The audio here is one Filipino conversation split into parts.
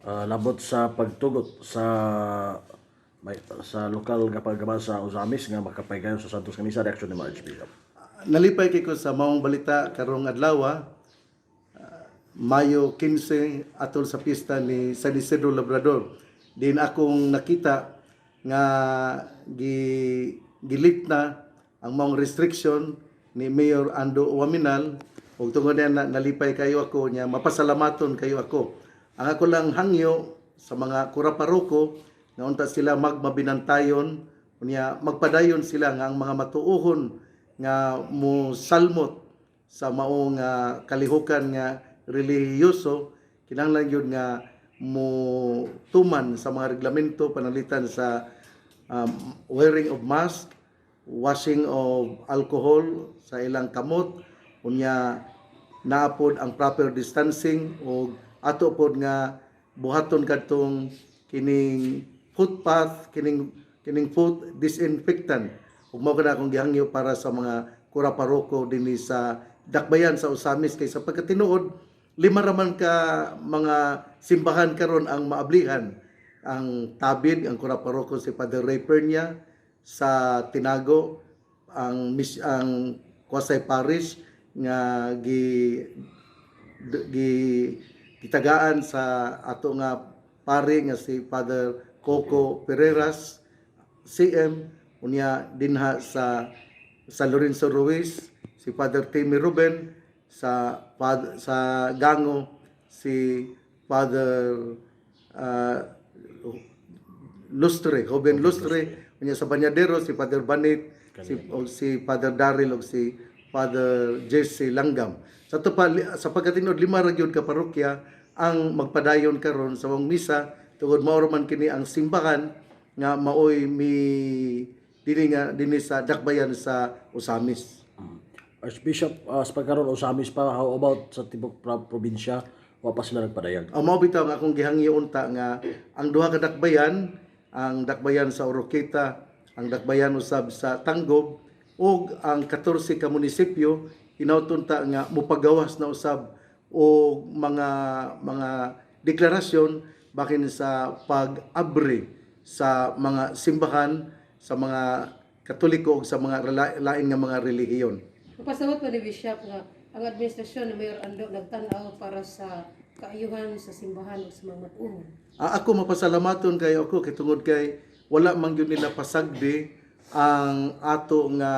Labot sa pagtugot sa lokal nga paggamal sa Usamis nga makapaygayon sa Santos Kamisa, reaksyon ni Marge Bishop. Nalipay kay ko sa maong balita karong adlaw, Mayo 15 atol sa pista ni San Isidro Labrador. Din akong nakita nga gilift na ang maong restriction ni Mayor Ando Waminal ug tungod na nalipay kayo ako nya mapasalamaton kayo ako. Ang ako lang hangyo sa mga kuraparoko nga unta sila magmabinantayon unya magpadayon sila nga ang mga matuohon nga mo salmot sa maong kalihukan nga relihiyoso kinahanglan gyud nga mo tuman sa mga reglamento panalitan sa wearing of mask, washing of alcohol sa ilang kamot, unya naapod ang proper distancing o ato pod nga buhaton kadtong kining footpath, kining foot disinfectant. Ug mao kada akong gihangyo para sa mga kuraparoko dinhi sa dakbayan sa Usamis kay sa pagkatinuod lima raman ka mga simbahan karon ang maablihan. Ang Tabid, ang kuraparoko si Father Ray Pernia sa Tinago, ang Kwasay Parish nga gitagaan sa ato nga pari nga si Father Coco Pereras CM, unya dinha sa Lorenzo Ruiz si Father Timmy Ruben, sa Gango si Father Lustre, Joven Lustre, unya sa Banyadero si Father Banit, si Father Daryl ug si Father Jesse Langgam. Sa pagkatinod lima ra gyud ka parokya ang magpadayon karon sa mong misa tungod mao man kini ang simbahan nga maoy dinhi sa dakbayan sa Usamis. Archbishop, sa pagkaroon Usamis pa, how about sa tibok probinsya, wa pa sila nagpadayag? Mao bitaw nga akong gihangyo unta nga ang duha ka dakbayan, ang dakbayan sa Oroqueta, ang dakbayan usab sa Tanggob ug ang 14 ka munisipyo hinautunta nga mupagawas na usab o mga deklarasyon bakin sa pag-abri sa mga simbahan, sa mga Katoliko ug sa mga lain nga mga relihiyon. Pasawat pa ni Bishop nga ang administrasyon ni Mayor Ando nagtan-aw para sa kaayuhan sa simbahan ug sa mga matuon. Ako mapasalamaton kayo ako kay tungod kay wala man gyud nila pasagdi ang ato nga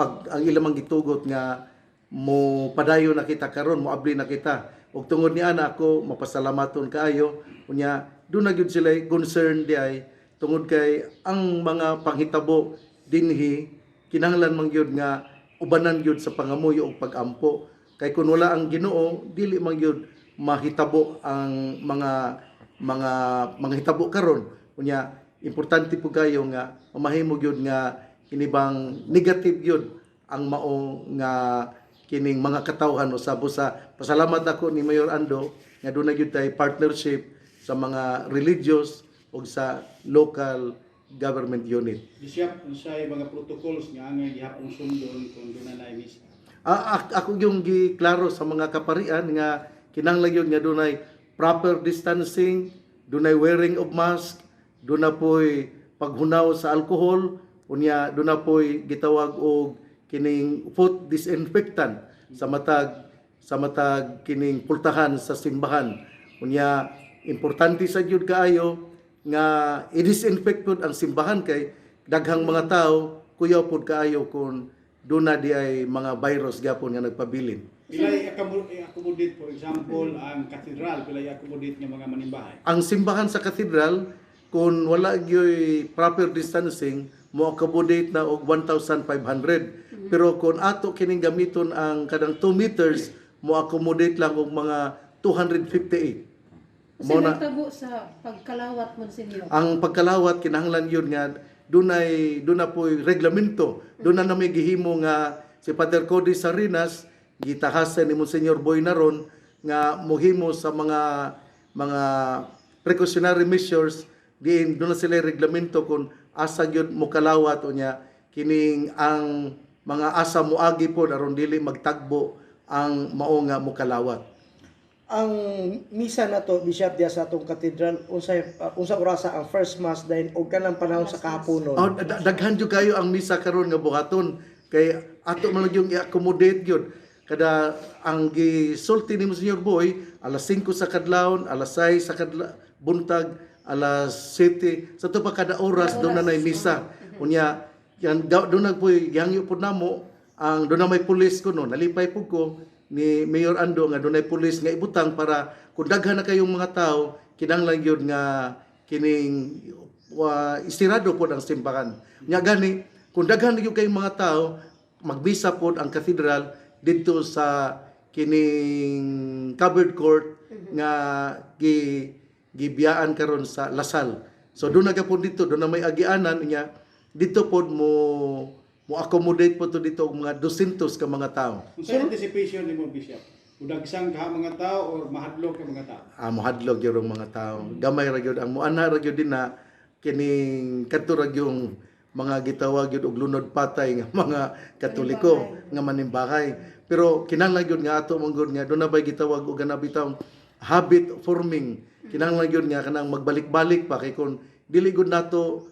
ang ilang gitugot nga mo padayon na kita karon, mo abli na kita. Ug tungod ni ana ako mapasalamaton kaayo unya do na gyud sila concerned di ay tungod kay ang mga panghitabo dinhi kinahanglan man gyud nga ubanan gyud sa pangamuyo ug pag-ampo. Kay kun wala ang Ginoo dili man gyud mahitabo ang mga hitabo karon. Unya importante po kayo nga mamahimo gyud nga kinibang negative gyud ang mao nga kining mga katawhan usab sa pasalamat ako ni Mayor Ando nga dunay gyud tay partnership sa mga religious ug sa local government unit. Bishop, unsay mga protocols nga angay gihapon sundon kung dunay misa? Ako yung giklaro sa mga kaparian nga kinahanglan gyud nga dunay proper distancing, dunay wearing of mask, duna po'y paghunaw sa alcohol, unya duna po'y gitawag og kining foot disinfectant sa matag kining pultahan sa simbahan. Unya importante sa jud kaayo nga i-disinfect pud ang simbahan kay daghang mga tao kuyaw pud kaayo kung duna di ay mga virus gapon nga nagpabilin. Pilay accommodate, for example, ang katedral, pilay accommodate ng mga manimbahay. Ang simbahan sa katedral kung wala gyoy proper distancing mo accommodate na og 1,500. Pero kung ato kining gamiton ang kadang 2 meters mo accommodate lang og mga 258. Kasi nagtabo sa pagkalawat Monsignor. Ang pagkalawat kinahanglan yun nga duna po'y reglamento. Duna na may gihimo nga si Father Cody Sarinas gitahasan ni Monsignor Boy Naron nga mohimo sa mga precautionary measures diin duna sila reglamento kung asa gyud mo kalawat unya kining ang mga asa moagi pod aron dili magtagbo ang mao nga mo kalawat. ang misa na to Bishop diya sa atong katedral unsa orasa ang first mass dahil og kanang panahon sa kahaponon. Oh, daghan jud kayo ang misa karon nga buhaton kay ato man lang yung i-accommodate gyud. Kada ang gisulti ni Monsignor Boy alas 5 sa kadlawon, alas 6 sa buntag, alas 7 sa to pa kada oras doon na nay misa. Unya yan doon nagpoy gihangyo pud namo ang doon na may pulis ko no nalipay pud ko ni Mayor Ando nga doon ay pulis nga ibutang para kung daghan na kayong mga tao kinahanglan gyud nga kining istirado pod ang simbahan. Nya gani kung daghan na gyud kayong mga tao magbisa pod ang cathedral dito sa kining covered court nga gibiyaan karon sa Lasal. So doon na gyapon dito doon na may agianan niya dito pod mo accommodate po to dito og mga 200 ka mga tao. Unsa anticipation nimo Bishop? Udagsang ka mga tao or mahadlok ka mga tao? Mohadlog gyud ang mga tao. Gamay ra gyud ang muana ra gyud din na kining kadto ra yung mga gitawag gyud og lunod patay nga mga Katoliko nga manimbahay. Pero kinahanglan gyud nga ato manggod nga doon na bay gitawag og ganang bitawng habit forming. Kinahanglan gyud nga kanang magbalik-balik pa kay kun dili gud nato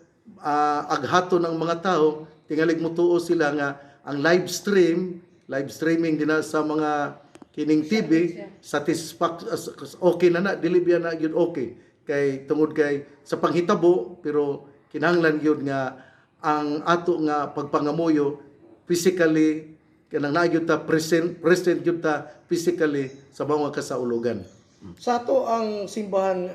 aghato ng mga tao tingalig mo tuo sila nga ang live streaming din sa mga kining TV okay na dili biya na gyud okay kay tungod kay sa panghitabo pero kinahanglan gyud nga ang ato nga pagpangamuyo physically kanang nagyud ta present gyud ta physically sa mga kasaulugan. Sa ato ang simbahan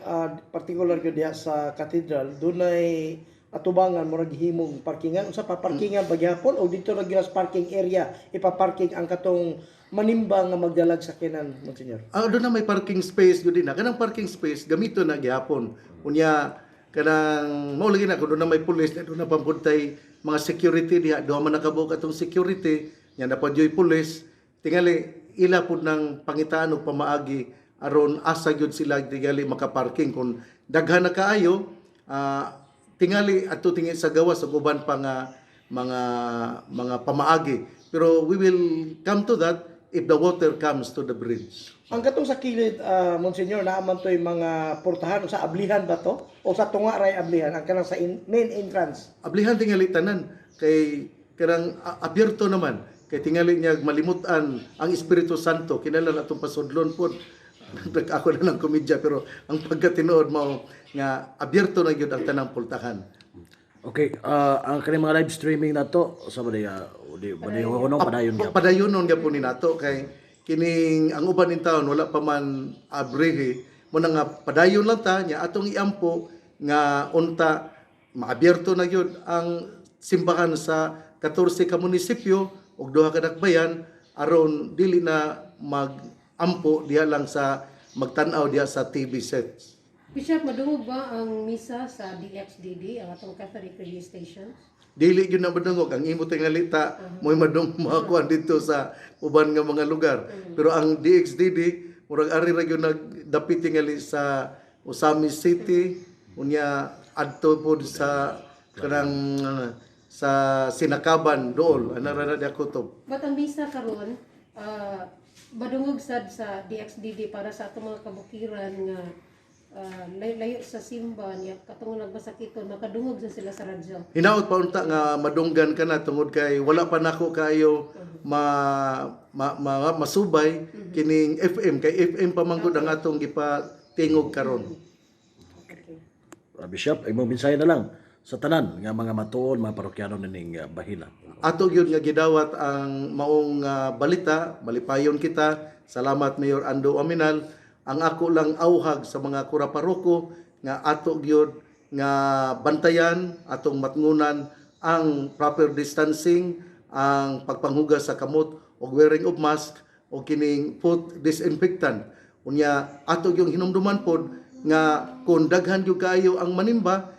particular gyud diha sa katedral dunay atubangan murag himong parkingan unsa pa parkingan pagyapon o dito ra gyud sa parking area ipaparking ang katong manimba nga magdalag sa kinan Monsignor. Doon na may parking space gyud din na kanang parking space gamito na gyapon unya kanang mao lagi na kun doon na may pulis doon na pampuntay mga security diha duha man nakabuok atong security nya na padyoy pulis tingali ila pud nang pangitaan og pamaagi aron asa gyud sila tingali makaparking kung daghan na kaayo tingali ato tingin sa gawas ug uban pa nga mga pamaagi pero we will come to that if the water comes to the bridge. Ang katong sa kilid Monsignor naaman toy mga portahan sa ablihan ba to o sa tunga ray ablihan ang kanang sa main entrance. Ablihan tingali tanan kay kanang abierto naman kay tingali niya malimutan ang Espiritu Santo kinahanglan atong pasudlon pod. Ako na ng komedya pero ang pagkatinuod mao nga abierto na gyud ang tanang pultahan. Okay, ang kaning mga live streaming na to sa padayon gyapon. Padayonon gyapon ni nato kay kining ang uban in taon wala pa man abrehe mo na nga padayon lang ta nya atong iampo nga unta maabierto na gyud ang simbahan sa 14 ka munisipyo ug 2 ka dakbayan aron dili na ampo diha lang sa magtan-aw diha sa TV sets. Bishop, madungog ba ang misa sa DXDD, ang atong Catholic Radio Station? Dili gyud na madungog ang imo tingalita mo'y makakuan dito sa uban nga mga lugar. Pero ang DXDD murag ari ra gyud nagdapit tingali sa Usami City unya adto pod sa kanang sa Sinakaban dool ana ra na kutob. But ang misa karon madungog sad sa DXDD para sa atong mga kabukiran nga layo sa simba niya katong nagbasakiton makadungog sa sila sa radyo. Hinaot pa unta nga madunggan ka na tungod kay wala pa nako kayo masubay kining FM kay FM pa manggod ang atong gipatingog karon. Bishop, imong mensahe na lang sa tanan nga mga matuon mga parokyano ning bahina. Ato gyud nga gidawat ang maong balita, malipayon kita. Salamat Mayor Ando Aminal. Ang ako lang auhag sa mga kuraparoko nga ato gyud nga bantayan atong matngunan ang proper distancing, ang pagpanghugas sa kamot og wearing of mask o kining foot disinfectant. Unya ato gyud hinumduman pod nga kung daghan gyud kaayo ang manimba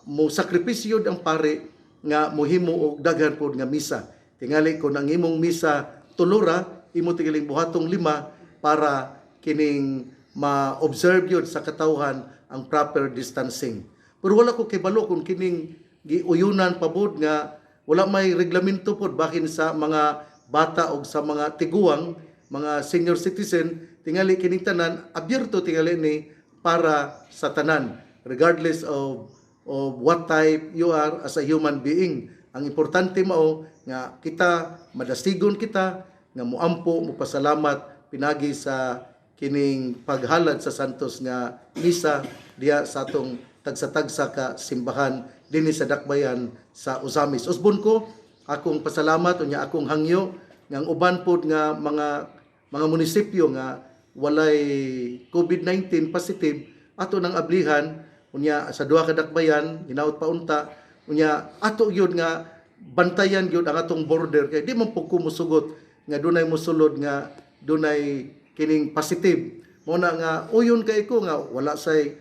mo sakripisyo ang pare nga mohimo og daghan pod nga misa. Tingali kung ang imong misa tulura imo tingaling buhatong 5 para kining ma-observe yun sa katawhan ang proper distancing. Pero wala ko kibalo kung kining giuyunan pabud nga wala may reglamento pod bahin sa mga bata o sa mga tiguang mga senior citizen, tingali kining tanan, abyerto tingali ni para sa tanan, regardless of what type you are as a human being. Ang importante mao nga kita madasigon kita nga muampo mupasalamat pinagi sa kining paghalad sa santos nga misa diya sa atong tagsa-tagsa ka simbahan dinhi sa dakbayan sa Usamis. Usbon ko akong pasalamat unya akong hangyo nga ang uban pod nga mga munisipyo nga walay COVID-19 positive ato nang ablihan unya sa duha ka dakbayan hinaut pa unta unya ato gyud nga bantayan gyud ang atong border kay di man pug kumusugot nga dunay mosulod nga dunay kining positive mo na nga uyon kay ko nga wala say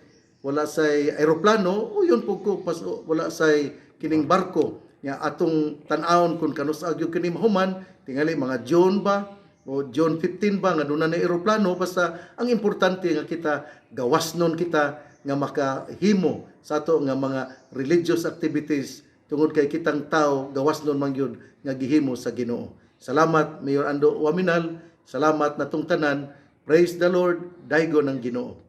eroplano uyon pug ko wala say kining barko nga atong tan-awon kun kanusa gyud kini mahuman tingali mga June ba o June 15 ba nga dunay eroplano basta ang importante nga kita gawasnon kita nga makahimo sa ato nga mga religious activities tungod kay kitang tao gawasnon man gyud nga gihimo sa Ginoo. Salamat Mayor Ando Waminal, salamat natong tanan. Praise the Lord, daygo ng Ginoo.